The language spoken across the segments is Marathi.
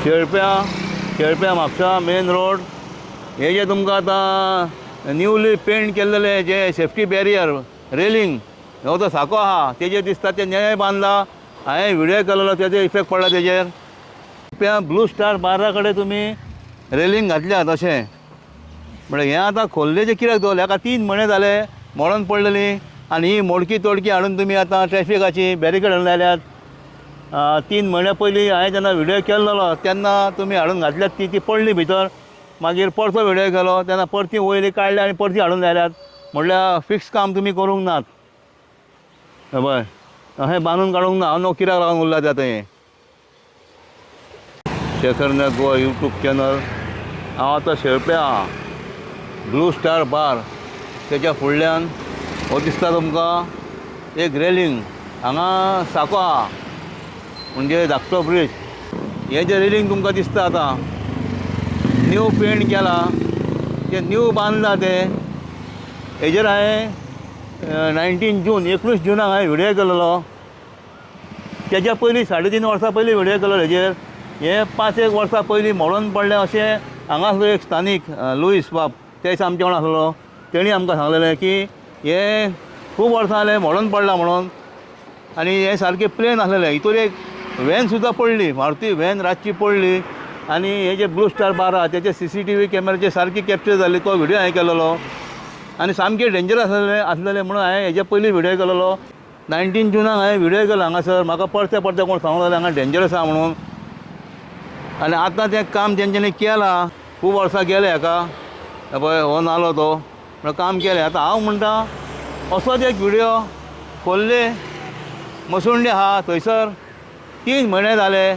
शेळप्या म्हापसा मेन रोड हे जे तुमकां आतां न्यूली पेंट केल्लेले जे सेफ्टी बॅरियर रेलिंग हो तो साको आहा तेजेर दिसता ते नेय बांदला। हांवें व्हिडियो केलेलो तेजो इफेक्ट पडला तेजेर। शेळप्या ब्लू स्टार बारा कडेन तुमी रेलिंग घातल्यात अशें म्हणजे हें आतां खोल्लेचें कित्याक दवरलें हाका 3 म्हयने जाले मोडोन पडलेली आनी ही मोडकी तोडकी हाडून तुमी आतां ट्रॅफिकाची बॅरिकेड हाडून लायल्यात। 3 म्हयन्या पयलीं हांवें जेन्ना व्हिडियो केल्लो तेन्ना तुमी हाडून घातल्यात ती पडली भितर। मागीर परतो व्हिडियो केलो तेन्ना परती वयली काडली आनी परती हाडून लायल्यात। म्हणल्यार फिक्स काम तुमी करूंक नात पळय अशें बांदून काडूंक ना। हांव कित्याक लागून उरला तें आतां हें शेखर नायक गोवा यूट्यूब चॅनल। हांव आतां शेळप्या ब्लू स्टार बार तेच्या फुडल्यान हो दिसता तुमकां एक रेलिंग हांगा साको आहा म्हणजे धाकटो ब्रिज। हे जे रेलिंग तुमकां दिसता आतां न्यू पेंट केला ते न्यू बांदला ते हेजेर हांवें 19 जून 19 जुनाक हांवें व्हिडियो केलेलो। तेच्या पयलीं 3.5 वर्सां पयलीं व्हिडियो केलो हेजेर। हे 5-1 वर्सां पयलीं मोडोन पडलें अशें हांगासलो एक स्थानीक लुईस बाब ते आमचे वांगडा आसलो तेणी आमकां सांगलेलें की हे खूब वर्सां जालें मोडोन पडलां म्हणून आनी हे सारकें प्लेन आसलेलें। हितूर एक व्हॅन सुद्दां पडली मारुती व्हॅन रातची पडली आनी हे जे ब्लू स्टार बार आहा तेचे CCTV कॅमेराचेर सारकी कॅप्चर जाल्ली तो व्हिडियो हांवें केलेलो आनी सामकें डेंजरस आसलेलें म्हणून हांवें हेजे पयलीं व्हिडियो केलेलो। 19 जुनाक हांवें व्हिडियो केलो हांगासर म्हाका परते कोण सांगलेलें हांगा डेंजरस आहा म्हणून। आनी आतां तें काम तेंच्यांनी केलां खूब वर्सां गेले हाका पळय हो नालो तो म्हणून काम केलें। आतां हांव म्हणटा असोच एक व्हिडियो खोल्ले मसुंडे आहा थंयसर 3 म्हयने जाले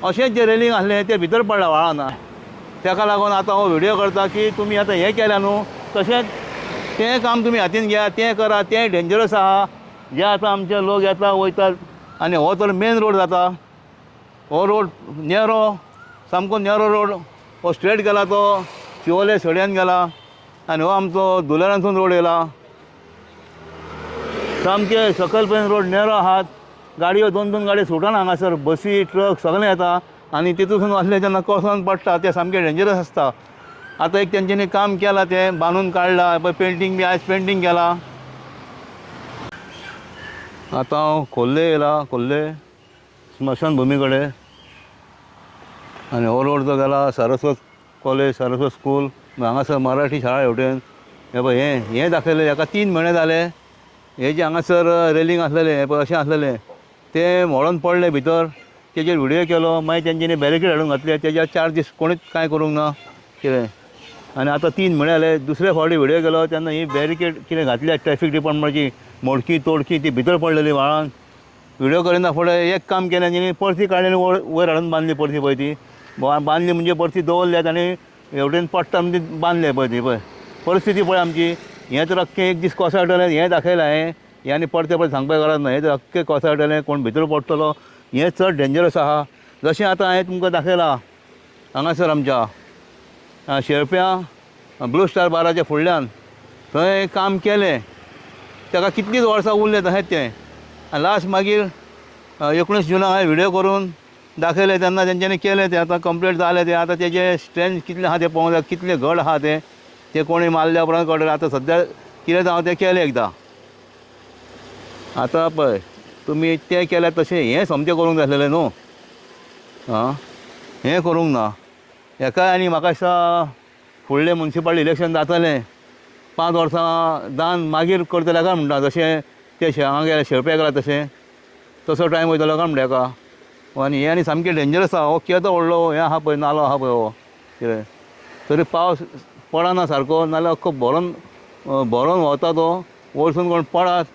अशेंच जे रेलिंग आसलें तें भितर पडलां व्हाळान। तेका लागून आतां हो व्हिडियो करता की तुमी आतां हें केल्या न्हू तशेंच तें काम तुमी हातीन घेयात तें करा तें डेंजरस आहा। जे आतां आमचे लोक येता वयतात आनी हो तर मेन रोड जाता। हो रोड नेरो सामको नेरो रोड हो स्ट्रेट गेला तो शिवोले सड्यान गेला आनी हो आमचो दुलेरांसून रोड येयला। सामके सकयल पर्यंत रोड नेरो आहात गाडयो 2-2 गाडयो सुटना हांगासर बसी ट्रक सगळें येता आनी तितून आसले जेन्ना कोसोन पडटा तें सामकें डेंजरस आसता। आतां एक तेंच्यांनी काम केलां तें बांदून काडलां पळय पेंटींग बी आयज पेंटींग केलां। आतां हांव खोर्ले येयला खोर्ले स्मशान भुमी कडेन आनी हो रोड जो गेला सारस्वत कॉलेज सारस्वत स्कूल हांगासर मराठी शाळा हेवटेन हे पळय हें दाखयलें हाका 3 म्हयने जाले। हे जे हांगासर रेलिंग आसलेलें हें पळय अशें आसलेलें तें मोडोन पडलें भितर तेजेर व्हिडियो केलो मागीर तेंच्यांनी बॅरिकेड हाडून घातले तेच्या 4 दीस कोणीच कांय करूंक ना कितें आनी आतां 3 म्हयने जाले दुसरे फावटी व्हिडियो केलो तेन्ना ही बॅरिकेड कितें घातल्या ट्रॅफीक डिपार्टमेंटाची मोडकी तोडकी ती भितर पडलेली व्हाळान। व्हिडियो करिना फुडें एक काम केलें तेणी परती काडली वयर हाडून बांदली परती पळय ती बांदली म्हणजे परती दवरल्यात आनी हेवटेन पडटा म्हणजे बांदले पळय ती पळय परिस्थिती पळय आमची। हें तर अख्खें एक दीस कोसळटलें हें दाखयलां हें आनी परते सांगपाची गरज ना। हें तर अख्खें कोसळटलें कोण भितर पडटलो हें चड डेंजरस आहा। जशें आतां हांवें तुमकां दाखयलां हांगासर आमच्या शेळप्या ब्लू स्टार बाराच्या फुडल्यान थंय काम केलें ताका कितलींच वर्सां उरलें तशेंच तें आनी लास्ट मागीर 19 जुनाक हांवें व्हिडियो करून दाखयलें तेन्ना तेंच्यांनी केलें तें आतां कंप्लीट जालें तें। आतां तेजें स्ट्रेंथ कितलें आहा तें पळोवंक जाय कितलें घट आहा तें कोणी मारल्या उपरांत कळटलें। आतां सद्या कितें जावं तें केलें एकदां। आतां पळय तुमी तें केल्यार तशें हें समतें करूंक जाय आसलेलें न्हू आं हें करूंक ना। हेका आनी म्हाका दिसता फुडलें मुन्सिपालिटी इलेक्शन जातलें 5 वर्सां जावन मागीर करतले काय म्हणटा जशें तें हांगा गेल्या शेळप्या गेला तशें तसो टायम वयतलो काय म्हणटा हेका। आनी हें आनी सामकें डेंजरस आहा। हो केदो व्हडलो हें आहा पळय नालो आहा पळय हो कितें तरी पावस पडना सारको नाल्यार अख्खो भरोन वता तो वयरसून कोण पडत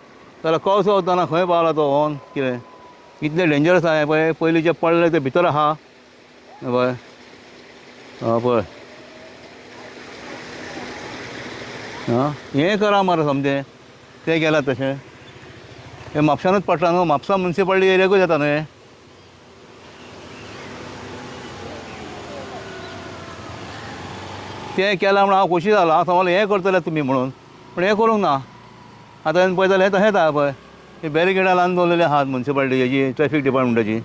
जाल्यार कळसो वतना खंय पावला तो व्होन कितें इतलें डेंजरस आहा हें पळय पयलीं जें पडलें तें भितर आहा पळय पळय हें करा मरे समजें तें गेलां तशें हें म्हापशानूच पडटा न्हू म्हापसा मुन्सिपालिटी एरियाकूच येता न्हू हें। तें केलां म्हणून हांव खोशी जालो हांव समजलें हें करतले तुमी म्हणून पूण हें करूंक ना। आतां पळयतालें हें तशेंच आहा पळय हे बॅरिकेडां लावन दवरलेलीं आहात मुन्सिपालिटी हेजी ट्रॅफीक डिपार्टमेंटाची।